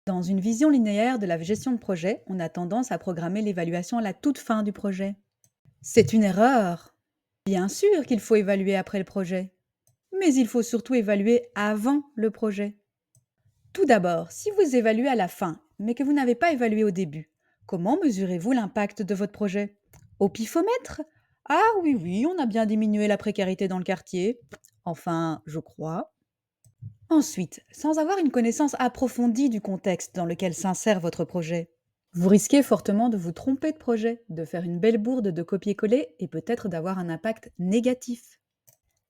Dans une vision linéaire de la gestion de projet, on a tendance à programmer l'évaluation à la toute fin du projet. C'est une erreur. Bien sûr qu'il faut évaluer après le projet, mais il faut surtout évaluer avant le projet. Tout d'abord, si vous évaluez à la fin, mais que vous n'avez pas évalué au début, comment mesurez-vous l'impact de votre projet? Au pifomètre? Ah oui, oui, on a bien diminué la précarité dans le quartier. Enfin, je crois. Ensuite, sans avoir une connaissance approfondie du contexte dans lequel s'insère votre projet, vous risquez fortement de vous tromper de projet, de faire une belle bourde de copier-coller et peut-être d'avoir un impact négatif.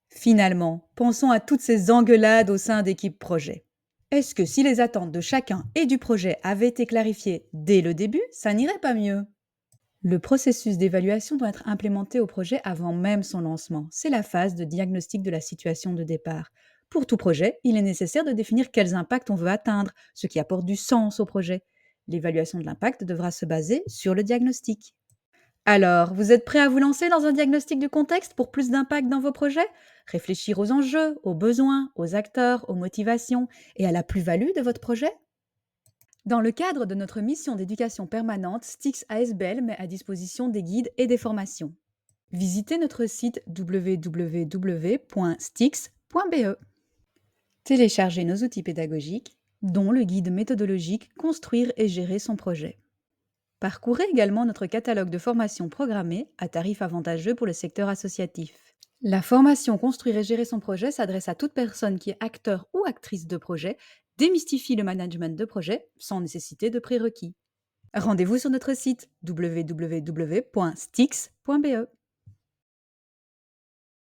Finalement, pensons à toutes ces engueulades au sein d'équipes projet. Est-ce que si les attentes de chacun et du projet avaient été clarifiées dès le début, ça n'irait pas mieux? Le processus d'évaluation doit être implémenté au projet avant même son lancement. C'est la phase de diagnostic de la situation de départ. Pour tout projet, il est nécessaire de définir quels impacts on veut atteindre, ce qui apporte du sens au projet. L'évaluation de l'impact devra se baser sur le diagnostic. Alors, vous êtes prêt à vous lancer dans un diagnostic du contexte pour plus d'impact dans vos projets? Réfléchir aux enjeux, aux besoins, aux acteurs, aux motivations et à la plus-value de votre projet? Dans le cadre de notre mission d'éducation permanente, Stix ASBL met à disposition des guides et des formations. Visitez notre site www.stix.be. Téléchargez nos outils pédagogiques, dont le guide méthodologique Construire et gérer son projet. Parcourez également notre catalogue de formations programmées à tarif avantageux pour le secteur associatif. La formation Construire et gérer son projet s'adresse à toute personne qui est acteur ou actrice de projet, démystifie le management de projet sans nécessité de prérequis. Rendez-vous sur notre site www.stix.be.